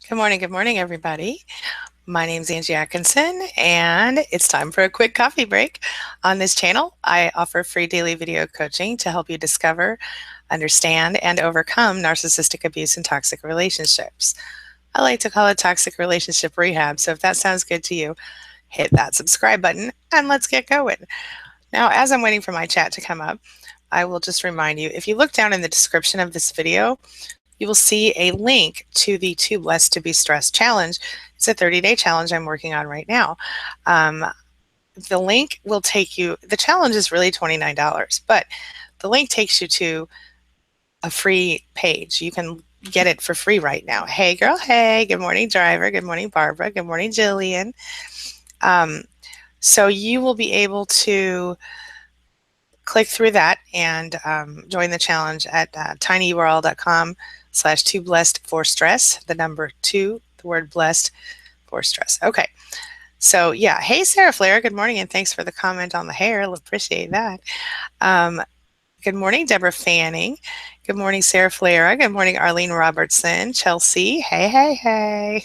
Good morning, everybody. My name's Angie Atkinson, and it's time for a quick coffee break. On this channel, I offer free daily video coaching to help you discover, understand, and overcome narcissistic abuse and toxic relationships. I like to call it toxic relationship rehab, so if that sounds good to you, hit that subscribe button and let's get going. Now, as I'm waiting for my chat to come up, I will just remind you, if you look down in the description of this video, you will see a link to the Too Blessed to Be Stressed challenge. It's a 30-day challenge I'm working on right now. Um, the link will take you, the challenge is really $29, but the link takes you to a free page. You can get it for free right now. Hey girl, hey, good morning driver, good morning Barbara, good morning Jillian. So you will be able to click through that and join the challenge at tinyurl.com/too blessed for stress, the number two, the word blessed for stress. Okay. So yeah. Hey, Sarah Flair. Good morning. And thanks for the comment on the hair. I'll appreciate that. Um, good morning, Deborah Fanning. Good morning, Sarah Flair. Good morning, Arlene Robertson. Chelsea. Hey, hey, hey.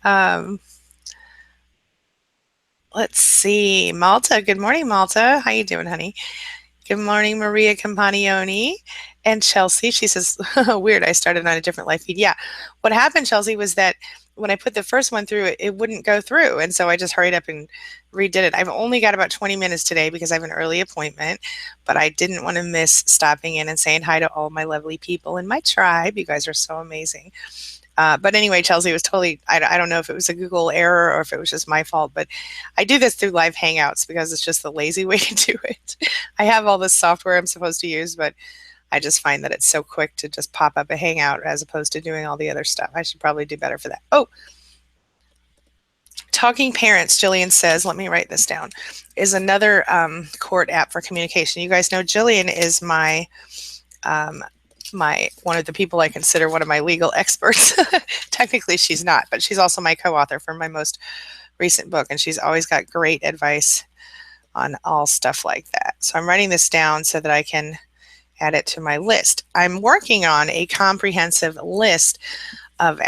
um, let's see. Malta. Good morning, Malta. How you doing, honey? Good morning, Maria Campanioni. And Chelsea, she says, weird, I started on a different live feed. Yeah. What happened, Chelsea, was that when I put the first one through, it wouldn't go through. And so I just hurried up and redid it. I've only got about 20 minutes today because I have an early appointment, but I didn't want to miss stopping in and saying hi to all my lovely people in my tribe. You guys are so amazing. But anyway, Chelsea, it was totally, I don't know if it was a Google error or if it was just my fault, but I do this through live Hangouts because it's just the lazy way to do it. I have all this software I'm supposed to use, but I just find that it's so quick to just pop up a Hangout as opposed to doing all the other stuff. I should probably do better for that. Oh, Talking Parents, Jillian says, let me write this down, is another court app for communication. You guys know Jillian is my one of the people I consider one of my legal experts. Technically she's not, but she's also my co-author for my most recent book, and she's always got great advice on all stuff like that. So I'm writing this down so that I can add it to my list. I'm working on a comprehensive list of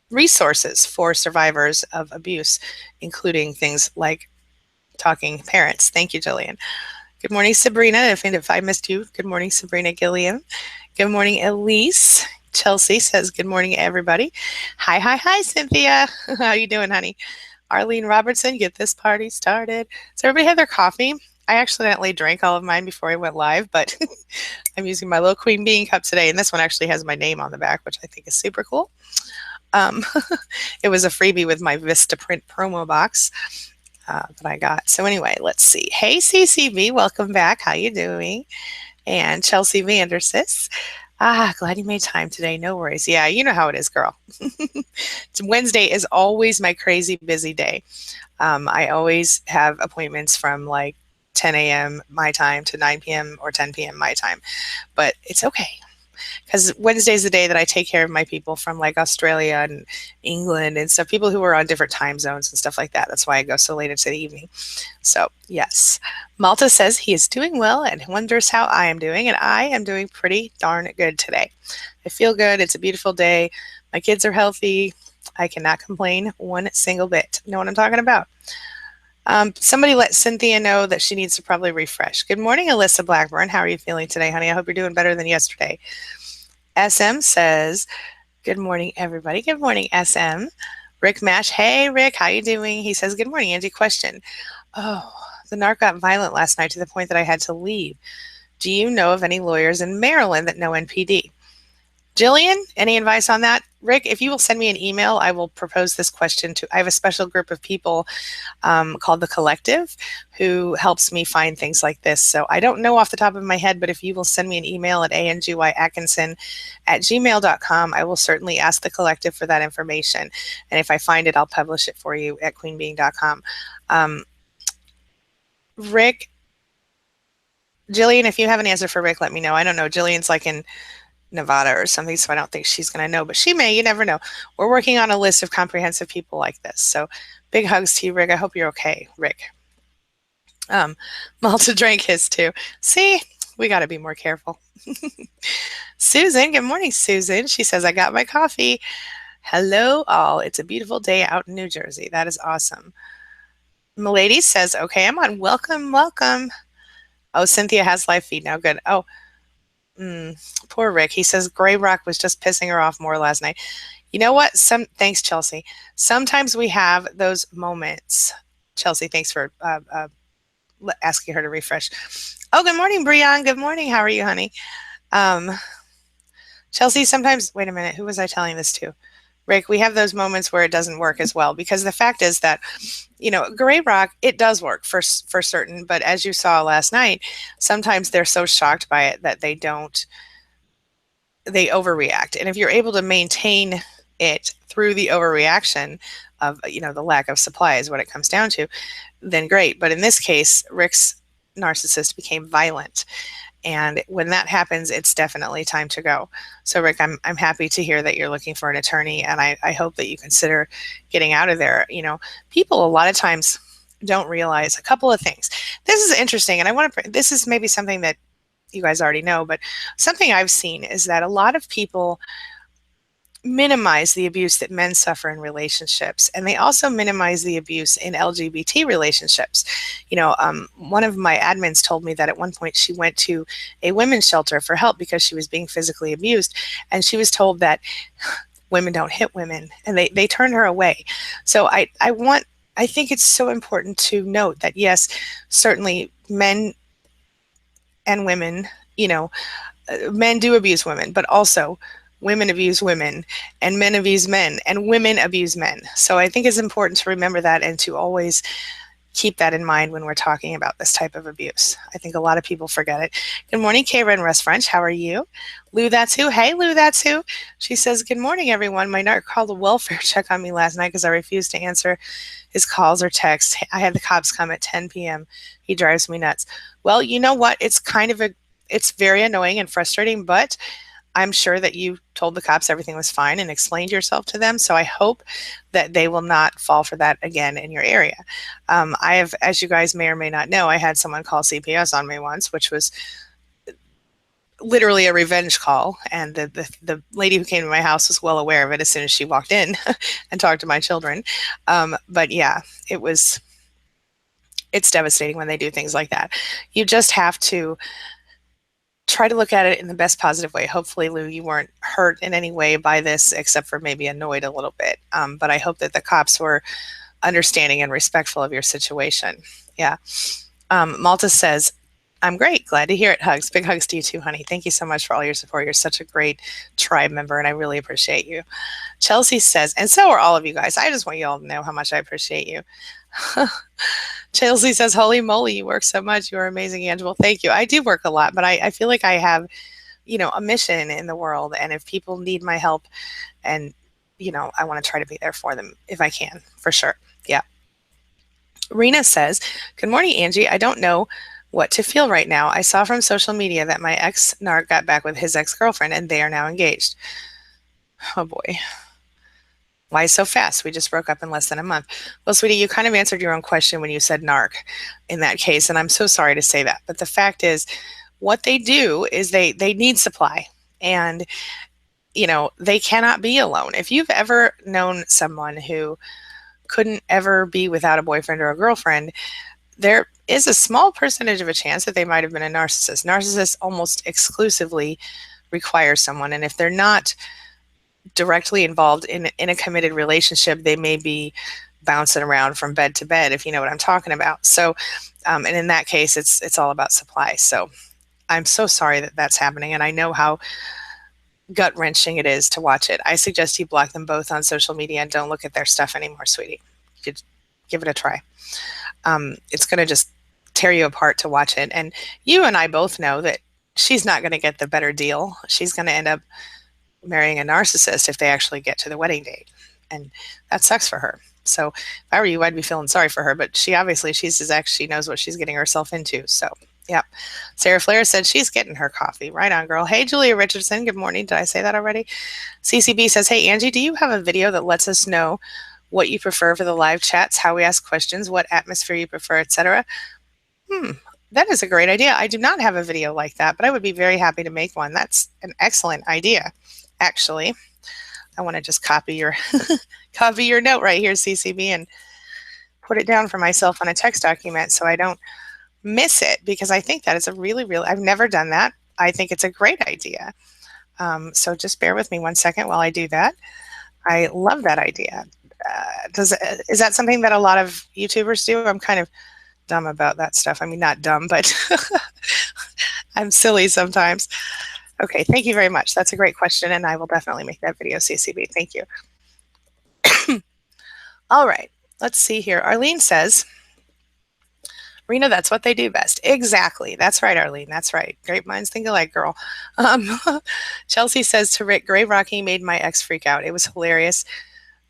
resources for survivors of abuse, including things like Talking Parents. Thank you, Jillian. Good morning, Sabrina. If I missed you, good morning, Sabrina Gilliam. Good morning, Elise. Chelsea says, good morning, everybody. Hi, hi, hi, Cynthia. How you doing, honey? Arlene Robertson, get this party started. So everybody had their coffee. I accidentally drank all of mine before I went live, but I'm using my little Queen Bean cup today, and this one actually has my name on the back, which I think is super cool. It was a freebie with my Vista Print promo box that I got. So anyway, let's see. Hey, CCV, welcome back. How you doing? And Chelsea Vandersis. Glad you made time today. No worries. Yeah, you know how it is, girl. Wednesday is always my crazy busy day. I always have appointments from like 10 a.m. my time to 9 p.m. or 10 p.m. my time. But it's okay, because Wednesday is the day that I take care of my people from like Australia and England and stuff, people who are on different time zones and stuff like that. That's why I go so late into the evening. So yes, Malta says he is doing well and wonders how I am doing, and I am doing pretty darn good today. I feel good. It's a beautiful day. My kids are healthy. I cannot complain one single bit. Know what I'm talking about? Somebody let Cynthia know that she needs to probably refresh. Good morning, Alyssa Blackburn. How are you feeling today, honey? I hope you're doing better than yesterday. SM says, good morning, everybody. Good morning, SM. Rick Mash. Hey, Rick, how you doing? He says, good morning, Angie. Question. Oh, the narc got violent last night to the point that I had to leave. Do you know of any lawyers in Maryland that know NPD? Jillian, any advice on that? Rick, if you will send me an email, I will propose this question to, I have a special group of people called The Collective who helps me find things like this. So I don't know off the top of my head, but if you will send me an email at angyatkinson@gmail.com, I will certainly ask The Collective for that information. And if I find it, I'll publish it for you at queenbeing.com. Rick, Jillian, if you have an answer for Rick, let me know. I don't know. Jillian's like in Nevada or something, so I don't think she's going to know, but she may. You never know. We're working on a list of comprehensive people like this. So big hugs to you, Rick. I hope you're okay, Rick. Malta drank his too. See, we got to be more careful. Susan, good morning, Susan. She says, I got my coffee. Hello, all. It's a beautiful day out in New Jersey. That is awesome. Milady says, okay, I'm on. Welcome, welcome. Oh, Cynthia has live feed now. Good. Oh, poor Rick. He says Gray Rock was just pissing her off more last night. You know what? Thanks, Chelsea. Sometimes we have those moments. Chelsea, thanks for asking her to refresh. Oh, good morning, Brian. Good morning. How are you, honey? Chelsea, sometimes, wait a minute, who was I telling this to? Rick, we have those moments where it doesn't work as well, because the fact is that, Gray Rock, it does work for certain, but as you saw last night, sometimes they're so shocked by it that they overreact. And if you're able to maintain it through the overreaction of, the lack of supply is what it comes down to, then great. But in this case, Rick's narcissist became violent. And when that happens, it's definitely time to go. So, Rick, I'm happy to hear that you're looking for an attorney, and I hope that you consider getting out of there. People a lot of times don't realize a couple of things. This is interesting, and this is maybe something that you guys already know, but something I've seen is that a lot of people minimize the abuse that men suffer in relationships, and they also minimize the abuse in LGBT relationships. One of my admins told me that at one point she went to a women's shelter for help because she was being physically abused, and she was told that women don't hit women, and they turned her away. So I think it's so important to note that, yes, certainly men and women, men do abuse women, but also women abuse women, and men abuse men, and women abuse men. So I think it's important to remember that and to always keep that in mind when we're talking about this type of abuse. I think a lot of people forget it. Good morning, Karen Russ French. How are you? Lou, that's who. Hey, Lou, that's who. She says, good morning, everyone. My narc called a welfare check on me last night because I refused to answer his calls or texts. I had the cops come at 10 p.m. He drives me nuts. Well, you know what? It's very annoying and frustrating, but I'm sure that you told the cops everything was fine and explained yourself to them. So I hope that they will not fall for that again in your area. I have, as you guys may or may not know, I had someone call CPS on me once, which was literally a revenge call. And the lady who came to my house was well aware of it as soon as she walked in and talked to my children. But yeah, it's devastating when they do things like that. You just have to try to look at it in the best positive way. Hopefully, Lou, you weren't hurt in any way by this, except for maybe annoyed a little bit. But I hope that the cops were understanding and respectful of your situation. Yeah. Malta says, I'm great. Glad to hear it. Hugs. Big hugs to you too, honey. Thank you so much for all your support. You're such a great tribe member, and I really appreciate you. Chelsea says, and so are all of you guys. I just want you all to know how much I appreciate you. Chelsea says, holy moly, you work so much. You are amazing, Angela. Thank you. I do work a lot, but I feel like I have, a mission in the world. And if people need my help, and, I want to try to be there for them if I can, for sure. Yeah. Rena says, good morning, Angie. I don't know what to feel right now. I saw from social media that my ex-narc got back with his ex-girlfriend and they are now engaged. Oh boy. Why so fast? We just broke up in less than a month. Well, sweetie, you kind of answered your own question when you said narc in that case, and I'm so sorry to say that. But the fact is, what they do is they need supply, and, they cannot be alone. If you've ever known someone who couldn't ever be without a boyfriend or a girlfriend, there is a small percentage of a chance that they might have been a narcissist. Narcissists almost exclusively require someone, and if they're not directly involved in a committed relationship, they may be bouncing around from bed to bed, if you know what I'm talking about. So, and in that case, it's all about supply. So I'm so sorry that that's happening, and I know how gut-wrenching it is to watch it. I suggest you block them both on social media and don't look at their stuff anymore, sweetie. You could give it a try. It's going to just tear you apart to watch it. And you and I both know that she's not going to get the better deal. She's going to end up marrying a narcissist if they actually get to the wedding date, and that sucks for her. So if I were you, I'd be feeling sorry for her, but she's his ex, she knows what she's getting herself into. So yeah. Sarah Flair said she's getting her coffee. Right on, girl. Hey, Julia Richardson, good morning. Did I say that already? CCB says, hey, Angie, do you have a video that lets us know what you prefer for the live chats, how we ask questions, what atmosphere you prefer, etc.? That is a great idea. I do not have a video like that, but I would be very happy to make one. That's an excellent idea, actually. I want to just copy your copy your note right here, CCB, and put it down for myself on a text document so I don't miss it, because I think that is a really, I've never done that. I think it's a great idea. So just bear with me one second while I do that. I love that idea. Is that something that a lot of YouTubers do? I'm kind of dumb about that stuff. I mean, not dumb, but I'm silly sometimes. Okay, thank you very much. That's a great question, and I will definitely make that video, CCB. Thank you. All right, let's see here. Arlene says, Rena, that's what they do best. Exactly. That's right, Arlene. That's right. Great minds think alike, girl. Chelsea says to Rick, Gray Rocky made my ex freak out. It was hilarious,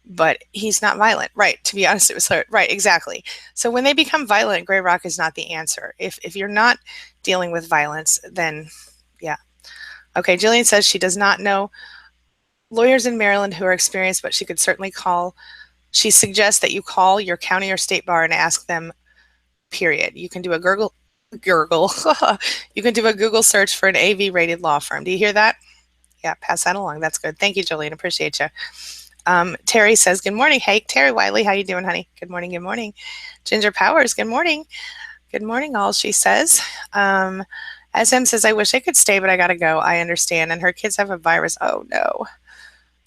but he's not violent. Right. To be honest, it was right. Exactly. So when they become violent, Gray Rock is not the answer. If you're not dealing with violence, then yeah. Okay. Jillian says she does not know lawyers in Maryland who are experienced, but she could certainly call. She suggests that you call your county or state bar and ask them, period. You can do a Google. You can do a Google search for an AV rated law firm. Do you hear that? Yeah, pass that along. That's good. Thank you, Jillian. Appreciate you. Terry says, good morning. Hey, Terry Wiley, how you doing, honey? Good morning, good morning. Ginger Powers, good morning. Good morning, all, she says. SM says, I wish I could stay, but I got to go. I understand. And her kids have a virus. Oh, no.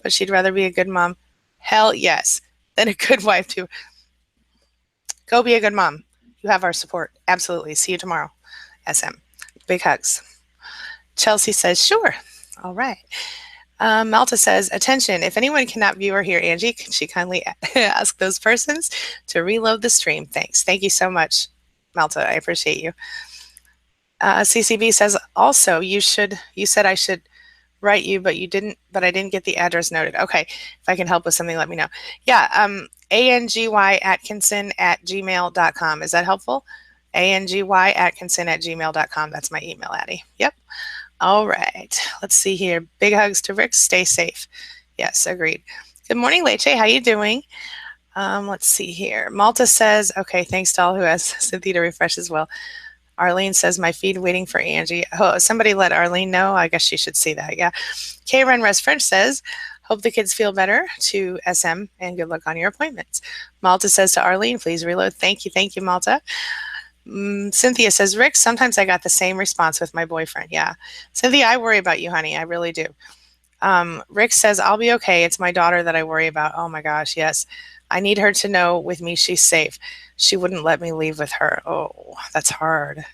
But she'd rather be a good mom. Hell yes. Than a good wife, too. Go be a good mom. You have our support. Absolutely. See you tomorrow, SM. Big hugs. Chelsea says, sure. All right. Malta says, attention, if anyone cannot view or hear Angie, can she kindly ask those persons to reload the stream? Thanks. Thank you so much, Malta. I appreciate you. CCB says, also, you said I should write you, but I didn't get the address noted. Okay. If I can help with something, let me know. Yeah. AngieAtkinson@gmail.com. Is that helpful? AngieAtkinson@gmail.com. That's my email, Addie. Yep. All right. Let's see here. Big hugs to Rick. Stay safe. Yes, agreed. Good morning, Leche. How you doing? Let's see here. Malta says, okay, thanks to all who has Cynthia to refresh as well. Arlene says, my feed waiting for Angie. Oh, somebody let Arlene know. I guess she should see that. Yeah. K. Renrest French says, hope the kids feel better, to SM, and good luck on your appointments. Malta says to Arlene, please reload. Thank you. Thank you, Malta. Cynthia says, Rick, sometimes I got the same response with my boyfriend. Yeah. Cynthia, I worry about you, honey. I really do. Rick says, I'll be okay. It's my daughter that I worry about. Oh my gosh, yes. I need her to know with me she's safe. She wouldn't let me leave with her. Oh, that's hard.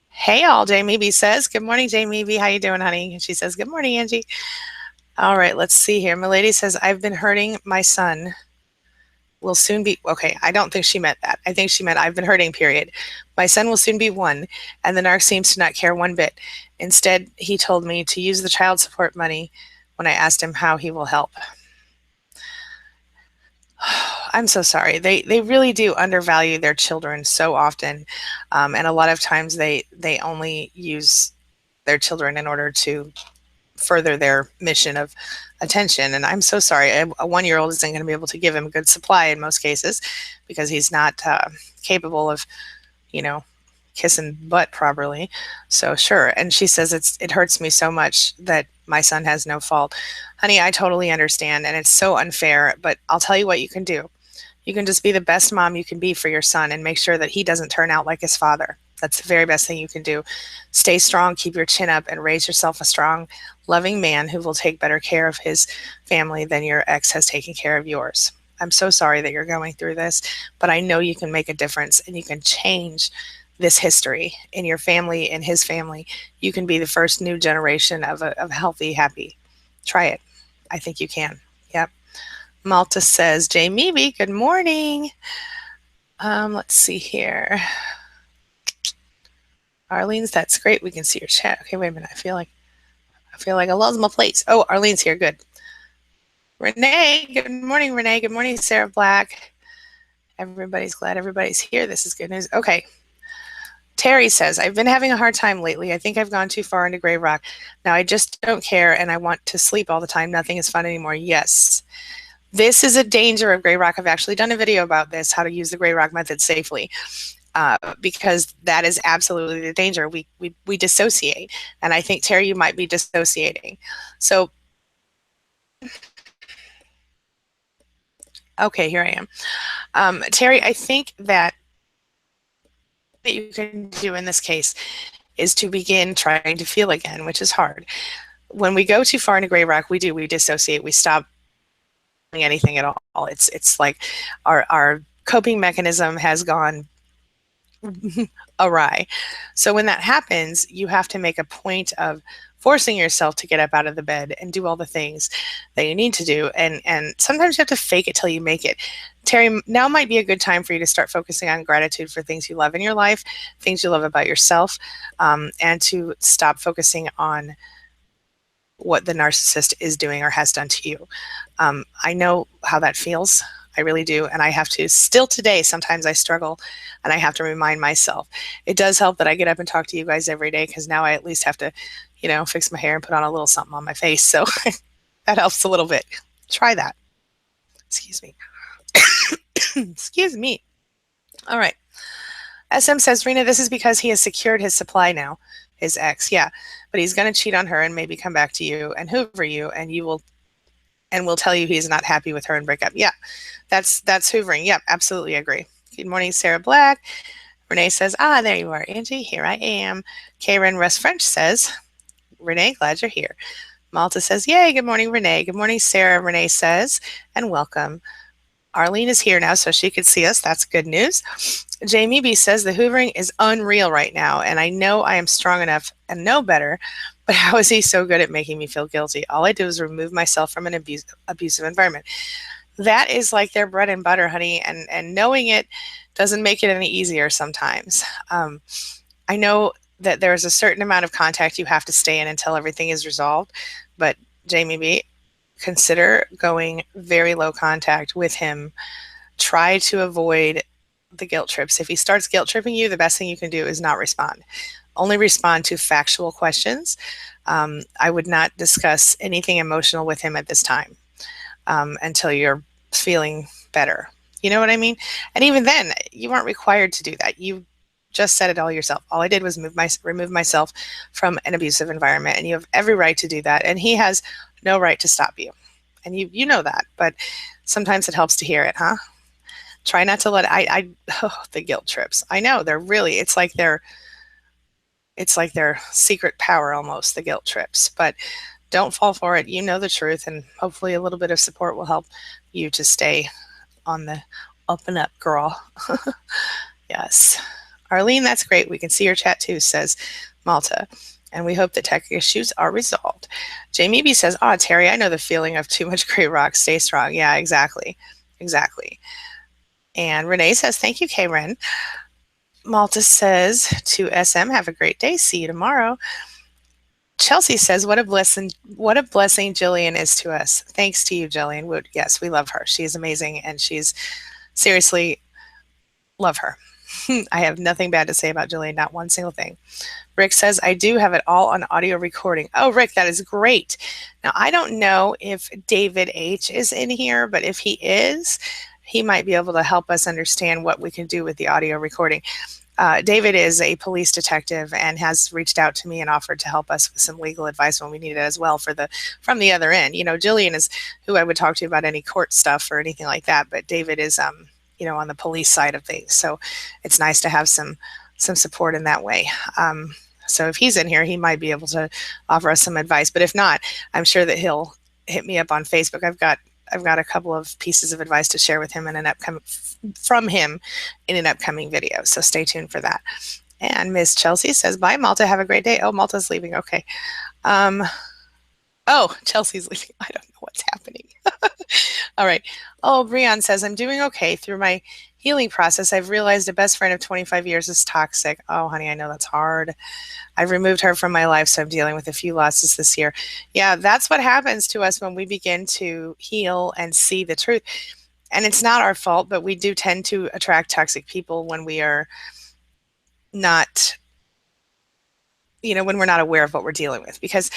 Hey, all, Jamie B says, good morning, Jamie B. How you doing, honey? And she says, good morning, Angie. All right, let's see here. Milady says, I've been hurting my son. Will soon be, okay, I don't think she meant that. I think she meant I've been hurting, period. My son will soon be 1, and the narc seems to not care one bit. Instead, he told me to use the child support money when I asked him how he will help. I'm so sorry. They really do undervalue their children so often, and a lot of times they only use their children in order to further their mission of attention. And I'm so sorry. A 1-year-old isn't going to be able to give him a good supply in most cases because he's not capable of, kissing butt properly. So sure. And she says, it hurts me so much that my son has no fault. Honey, I totally understand. And it's so unfair, but I'll tell you what you can do. You can just be the best mom you can be for your son and make sure that he doesn't turn out like his father. That's the very best thing you can do. Stay strong, keep your chin up, and raise yourself a strong, loving man who will take better care of his family than your ex has taken care of yours. I'm so sorry that you're going through this, but I know you can make a difference and you can change this history in your family, in his family. You can be the first new generation of healthy, happy. Try it. I think you can. Yep. Malta says, Jamie, good morning. Let's see here. Arlene's, that's great. We can see your chat. Okay, wait a minute. I feel like I lost my place. Oh, Arlene's here. Good. Renee, good morning, Renee. Good morning, Sarah Black. Everybody's glad everybody's here. This is good news. Okay. Terry says, I've been having a hard time lately. I think I've gone too far into Grey Rock. Now I just don't care and I want to sleep all the time. Nothing is fun anymore. Yes. This is a danger of Grey Rock. I've actually done a video about this, how to use the Grey Rock method safely. because that is absolutely the danger. We dissociate, and I think, Terry, you might be dissociating. So, okay, here I am. Terry, I think that you can do in this case is to begin trying to feel again, which is hard. When we go too far into gray rock, we dissociate. We stop doing anything at all. It's like our coping mechanism has gone awry. So when that happens, you have to make a point of forcing yourself to get up out of the bed and do all the things that you need to do. And sometimes you have to fake it till you make it. Terry, now might be a good time for you to start focusing on gratitude for things you love in your life, things you love about yourself, and to stop focusing on what the narcissist is doing or has done to you. I know how that feels. I really do. And I have to, still today, sometimes I struggle and I have to remind myself. It does help that I get up and talk to you guys every day, because now I at least have to, fix my hair and put on a little something on my face. So that helps a little bit. Try that. Excuse me. Excuse me. All right. SM says, Rena, this is because he has secured his supply now, his ex. Yeah, but he's going to cheat on her and maybe come back to you and hoover you, and will tell you he's not happy with her and break up. Yeah, that's hoovering. Yep, absolutely agree. Good morning, Sarah Black. Renee says, there you are, Angie. Here I am. Karen Russ French says, Renee, glad you're here. Malta says, yay, good morning, Renee. Good morning, Sarah. Renee says, and welcome. Arlene is here now, so she could see us. That's good news. Jamie B says, the hoovering is unreal right now, and I know I am strong enough and know better, but how is he so good at making me feel guilty? All I do is remove myself from an abusive environment. That is like their bread and butter, honey, and knowing it doesn't make it any easier sometimes. I know that there's a certain amount of contact you have to stay in until everything is resolved, but Jamie B, consider going very low contact with him. Try to avoid the guilt trips. If he starts guilt tripping you, the best thing you can do is not respond. Only respond to factual questions. I would not discuss anything emotional with him at this time until you're feeling better. You know what I mean? And even then, you aren't required to do that. You just said it all yourself. All I did was remove myself from an abusive environment, and you have every right to do that. And he has no right to stop you. And you know that, but sometimes it helps to hear it, huh? Try not to let the guilt trips. I know they're really, it's like their secret power almost, the guilt trips, but don't fall for it. You know the truth, and hopefully a little bit of support will help you to stay on the up and up, girl. Yes. Arlene, that's great. We can see your chat too, says Malta. And we hope the tech issues are resolved. Jamie B says, Terry, I know the feeling of too much gray rock. Stay strong. Yeah, exactly. Exactly. And Renee says, thank you, Karen. Malta says to SM, have a great day. See you tomorrow. Chelsea says, what a blessing Jillian is to us. Thanks to you, Jillian. Yes, we love her. She is amazing, and she's seriously, love her. I have nothing bad to say about Jillian, not one single thing. Rick says, I do have it all on audio recording. Oh, Rick, that is great. Now, I don't know if David H. is in here, but if he is, he might be able to help us understand what we can do with the audio recording. David is a police detective and has reached out to me and offered to help us with some legal advice when we need it as well from the other end. Jillian is who I would talk to about any court stuff or anything like that, but David is on the police side of things. So it's nice to have some support in that way. So if he's in here, he might be able to offer us some advice. But if not, I'm sure that he'll hit me up on Facebook. I've got a couple of pieces of advice to share with him from him in an upcoming video. So stay tuned for that. And Miss Chelsea says, bye, Malta. Have a great day. Oh, Malta's leaving. Okay. Chelsea's leaving. I don't know what's happening. All right. Oh, Brian says, I'm doing okay. Through my healing process, I've realized a best friend of 25 years is toxic. Oh, honey, I know that's hard. I've removed her from my life, so I'm dealing with a few losses this year. Yeah, that's what happens to us when we begin to heal and see the truth. And it's not our fault, but we do tend to attract toxic people when we are not, when we're not aware of what we're dealing with. Because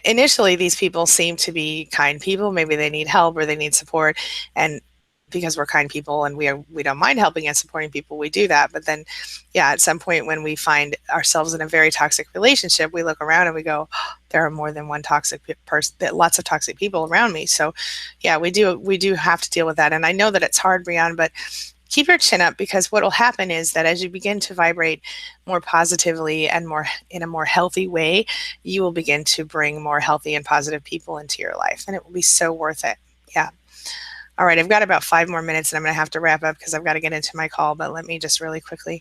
initially, these people seem to be kind people. Maybe they need help or they need support. And because we're kind people and we don't mind helping and supporting people, we do that. But then, yeah, at some point when we find ourselves in a very toxic relationship, we look around and we go, oh, there are more than one toxic person, lots of toxic people around me. So, yeah, we do have to deal with that. And I know that it's hard, Brianne, but keep your chin up, because what will happen is that as you begin to vibrate more positively and more in a more healthy way, you will begin to bring more healthy and positive people into your life, and it will be so worth it. Yeah. All right, I've got about 5 more minutes and I'm going to have to wrap up because I've got to get into my call, but let me just really quickly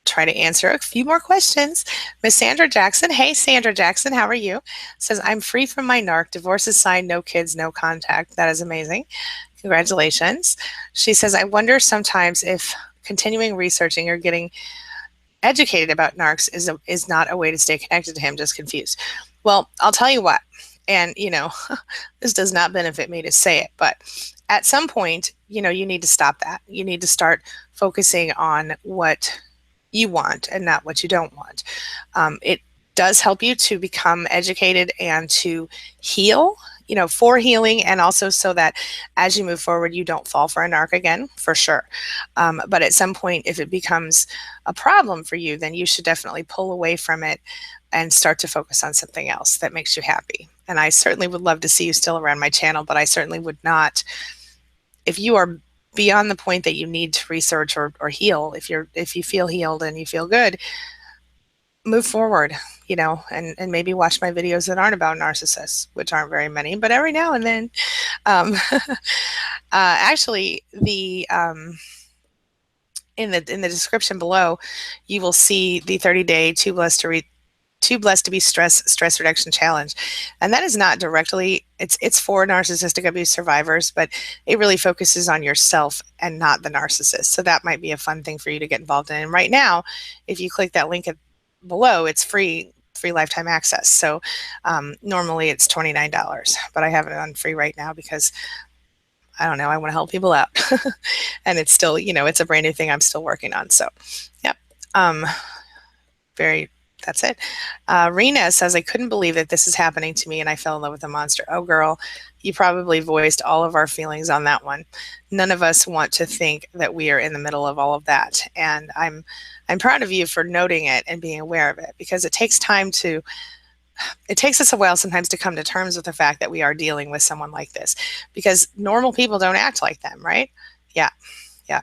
try to answer a few more questions. Miss Sandra Jackson. Hey, Sandra Jackson, how are you? Says, I'm free from my narc. Divorce is signed, no kids, no contact. That is amazing. Congratulations. She says, I wonder sometimes if continuing researching or getting educated about narcs is not a way to stay connected to him, just confused. Well, I'll tell you what, and this does not benefit me to say it, but at some point, you need to stop that. You need to start focusing on what you want and not what you don't want. It does help you to become educated and to heal, for healing, and also so that as you move forward, you don't fall for a narc again, for sure. But at some point, if it becomes a problem for you, then you should definitely pull away from it and start to focus on something else that makes you happy. And I certainly would love to see you still around my channel, but I certainly would not, if you are beyond the point that you need to research or heal, if you feel healed and you feel good, move forward, and maybe watch my videos that aren't about narcissists, which aren't very many, but every now and then. Actually, in the description below, you will see the 30-day Too Blessed to Be stress reduction challenge, and that is not directly, it's for narcissistic abuse survivors, but it really focuses on yourself and not the narcissist. So that might be a fun thing for you to get involved in. And right now, if you click that link below, it's free lifetime access. So normally it's $29, but I have it on free right now because I don't know, I want to help people out. And it's still, it's a brand new thing I'm still working on. So, yep. That's it. Rena says, I couldn't believe that this is happening to me and I fell in love with a monster. Oh, girl, you probably voiced all of our feelings on that one. None of us want to think that we are in the middle of all of that. And I'm proud of you for noting it and being aware of it, because it takes us a while sometimes to come to terms with the fact that we are dealing with someone like this, because normal people don't act like them, right? Yeah. Yeah.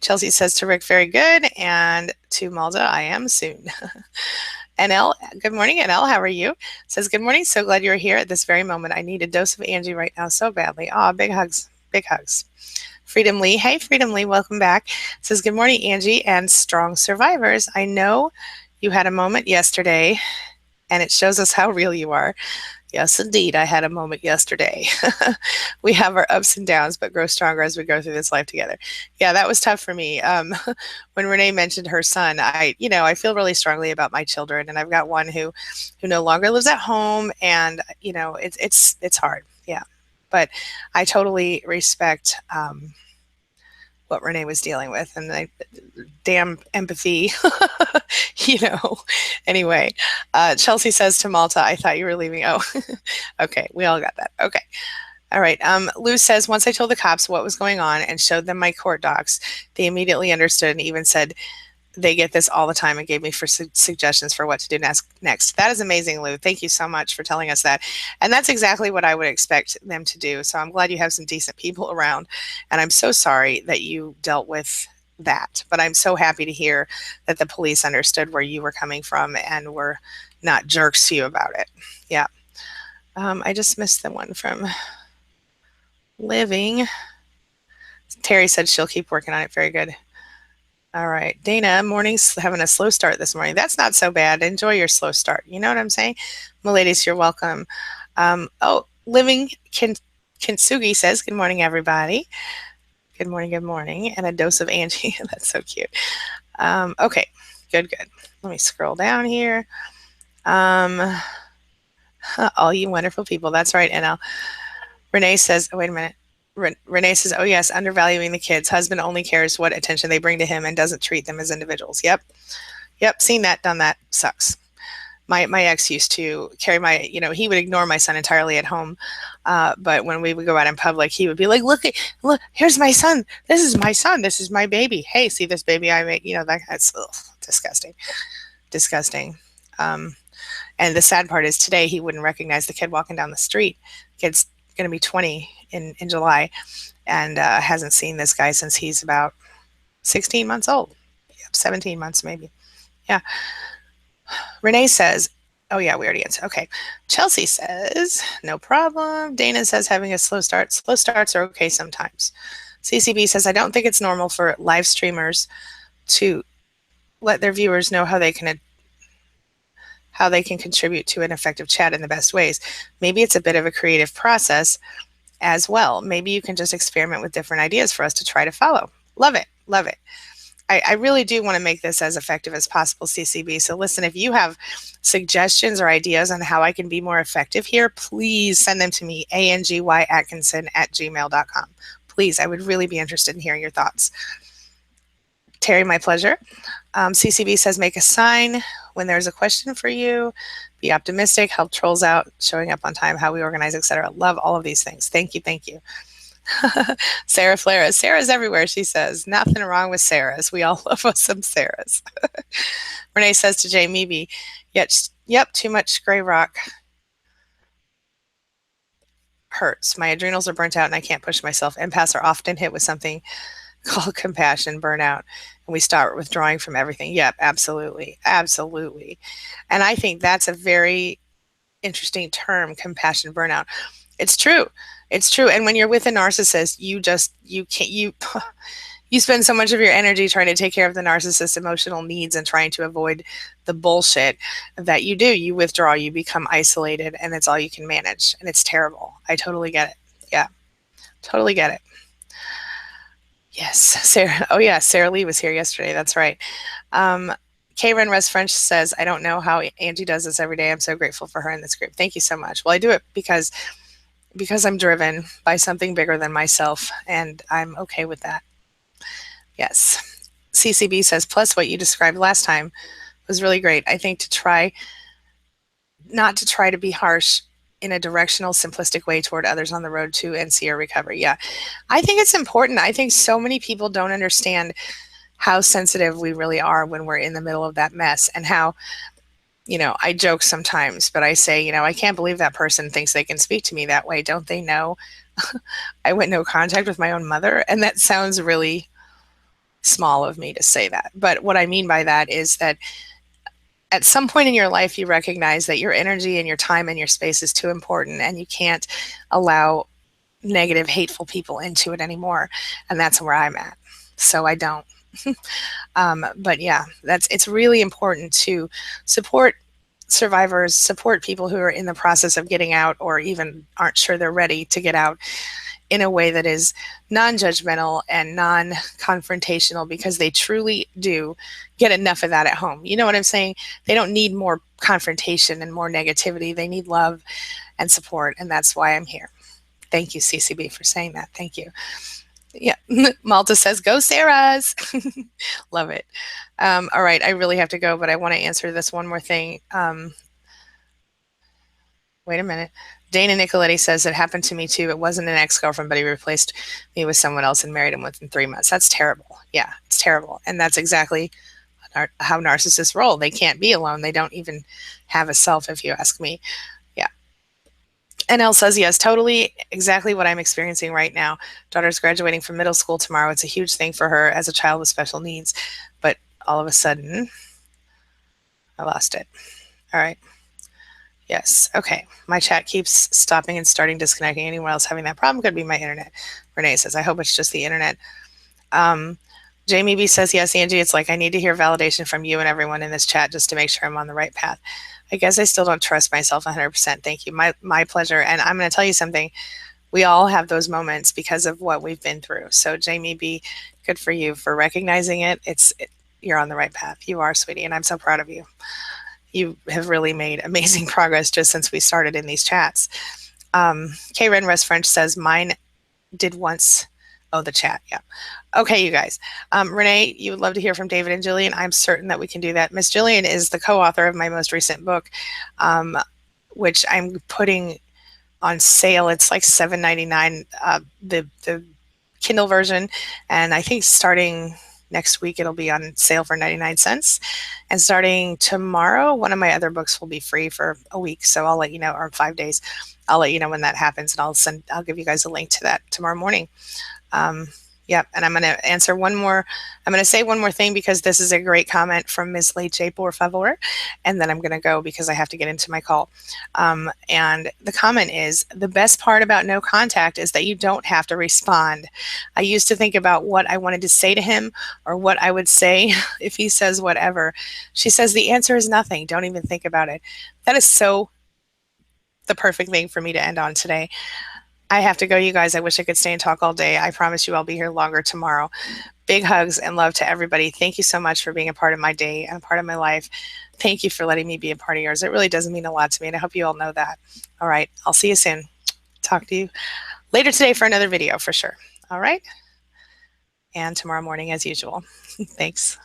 Chelsea says to Rick, very good. And to Malda, I am soon. NL, good morning, NL. How are you? Says, good morning. So glad you're here at this very moment. I need a dose of Angie right now so badly. Aw, big hugs. Big hugs. Freedom Lee. Hey, Freedom Lee. Welcome back. Says, good morning, Angie and strong survivors. I know you had a moment yesterday, and it shows us how real you are. Yes, indeed. I had a moment yesterday. We have our ups and downs, but grow stronger as we go through this life together. Yeah, that was tough for me. When Renee mentioned her son, I feel really strongly about my children, and I've got one who no longer lives at home, and it's hard. Yeah, but I totally respect what Renee was dealing with, and damn empathy, Anyway, Chelsea says to Malta, I thought you were leaving. Oh, okay. We all got that. Okay. All right. Lou says, once I told the cops what was going on and showed them my court docs, they immediately understood and even said they get this all the time and gave me suggestions for what to do next. That is amazing, Lou. Thank you so much for telling us that. And that's exactly what I would expect them to do. So I'm glad you have some decent people around. And I'm so sorry that you dealt with that. But I'm so happy to hear that the police understood where you were coming from and were not jerks to you about it. Yeah. I just missed the one from Living. Terry said she'll keep working on it. Very good. All right. Dana, morning's having a slow start this morning. That's not so bad. Enjoy your slow start. You know what I'm saying? Ladies, you're welcome. Living Kintsugi says, good morning, everybody. Good morning, good morning. And a dose of Angie. That's so cute. Okay, good. Let me scroll down here. All you wonderful people. That's right, NL. Renee says, oh, wait a minute. Renee says, oh, yes, undervaluing the kids. Husband only cares what attention they bring to him and doesn't treat them as individuals. Yep, seen that, done that. Sucks. My ex used to carry my, he would ignore my son entirely at home. But when we would go out in public, he would be like, look, here's my son. This is my son. This is my baby. Hey, see this baby I made? That's disgusting. Disgusting. Um, and the sad part is today he wouldn't recognize the kid walking down the street. Kid's going to be 20 in July, and hasn't seen this guy since he's about 16 months old. 17 months maybe. Yeah. Renee says, oh yeah, we already answered. Okay. Chelsea says, no problem. Dana says having a slow start. Slow starts are okay sometimes. CCB says, I don't think it's normal for live streamers to let their viewers know how they can contribute to an effective chat in the best ways. Maybe it's a bit of a creative process as well. Maybe you can just experiment with different ideas for us to try to follow. Love it. Love it. I really do want to make this as effective as possible, CCB. So listen, if you have suggestions or ideas on how I can be more effective here, please send them to me, angyyatkinson@gmail.com. Please, I would really be interested in hearing your thoughts. Terry, my pleasure. CCB says, make a sign when there's a question for you. Be optimistic, help trolls out, showing up on time, how we organize, etc. Love all of these things. Thank you. Thank you. Sarah Flera. Sarah's everywhere, she says. Nothing wrong with Sarah's. We all love us some Sarah's. Renee says to Jay Meeby, yep, too much gray rock hurts. My adrenals are burnt out and I can't push myself. Empaths are often hit with something called compassion burnout, and we start withdrawing from everything. Yep, absolutely. Absolutely. And I think that's a very interesting term, compassion burnout. It's true. It's true. And when you're with a narcissist, you spend so much of your energy trying to take care of the narcissist's emotional needs and trying to avoid the bullshit that you withdraw, you become isolated, and it's all you can manage. And it's terrible. I totally get it. Yeah, totally get it. Yes, Sarah. Oh yeah, Sarah Lee was here yesterday. That's right. Karen Russ French says, I don't know how Angie does this every day. I'm so grateful for her in this group. Thank you so much. Well, I do it because I'm driven by something bigger than myself, and I'm okay with that. Yes. CCB says, plus what you described last time was really great. I think not to try to be harsh in a directional, simplistic way toward others on the road to NCO recovery. Yeah. I think it's important. I think so many people don't understand how sensitive we really are when we're in the middle of that mess, and how, I joke sometimes, but I say, I can't believe that person thinks they can speak to me that way. Don't they know I went no contact with my own mother? And that sounds really small of me to say that. But what I mean by that is that at some point in your life, you recognize that your energy and your time and your space is too important, and you can't allow negative, hateful people into it anymore. And that's where I'm at. So I don't. But yeah, it's really important to support survivors, support people who are in the process of getting out or even aren't sure they're ready to get out, in a way that is non-judgmental and non-confrontational, because they truly do get enough of that at home. You know what I'm saying? They don't need more confrontation and more negativity. They need love and support, and that's why I'm here. Thank you, CCB, for saying that. Thank you. Yeah, Malta says, go Sarahs. Love it. All right, I really have to go, but I want to answer this one more thing. Wait a minute. Dana Nicoletti says, it happened to me too. It wasn't an ex-girlfriend, but he replaced me with someone else and married him within 3 months. That's terrible. Yeah, it's terrible. And that's exactly how narcissists roll. They can't be alone. They don't even have a self, if you ask me. Yeah. And Elle says, yes, totally exactly what I'm experiencing right now. Daughter's graduating from middle school tomorrow. It's a huge thing for her as a child with special needs. But all of a sudden, I lost it. All right. Yes. Okay. My chat keeps stopping and starting, disconnecting. Anyone else having that problem? Could be my internet. Renee says, I hope it's just the internet. Jamie B says, yes, Angie, it's like I need to hear validation from you and everyone in this chat just to make sure I'm on the right path. I guess I still don't trust myself 100%. Thank you. My pleasure. And I'm going to tell you something. We all have those moments because of what we've been through. So Jamie B, good for you for recognizing it. You're on the right path. You are, sweetie, and I'm so proud of you. You have really made amazing progress just since we started in these chats. Karen Russ French says, mine did once. Oh, the chat. Yeah. Okay, you guys. Renee, you would love to hear from David and Jillian. I'm certain that we can do that. Miss Jillian is the co-author of my most recent book, which I'm putting on sale. It's like $7.99, the Kindle version, and I think starting next week it'll be on sale for 99 cents. And starting tomorrow, one of my other books will be free for a week. So I'll let you know, or 5 days. I'll let you know when that happens, and I'll give you guys a link to that tomorrow morning. Yep, and I'm going to answer one more. I'm going to say one more thing because this is a great comment from Ms. Leche, por favor, and then I'm going to go because I have to get into my call. And the comment is, the best part about no contact is that you don't have to respond. I used to think about what I wanted to say to him or what I would say if he says whatever. She says the answer is nothing. Don't even think about it. That is so the perfect thing for me to end on today. I have to go, you guys. I wish I could stay and talk all day. I promise you I'll be here longer tomorrow. Big hugs and love to everybody. Thank you so much for being a part of my day and a part of my life. Thank you for letting me be a part of yours. It really does mean a lot to me, and I hope you all know that. All right. I'll see you soon. Talk to you later today for another video for sure. All right. And tomorrow morning as usual. Thanks.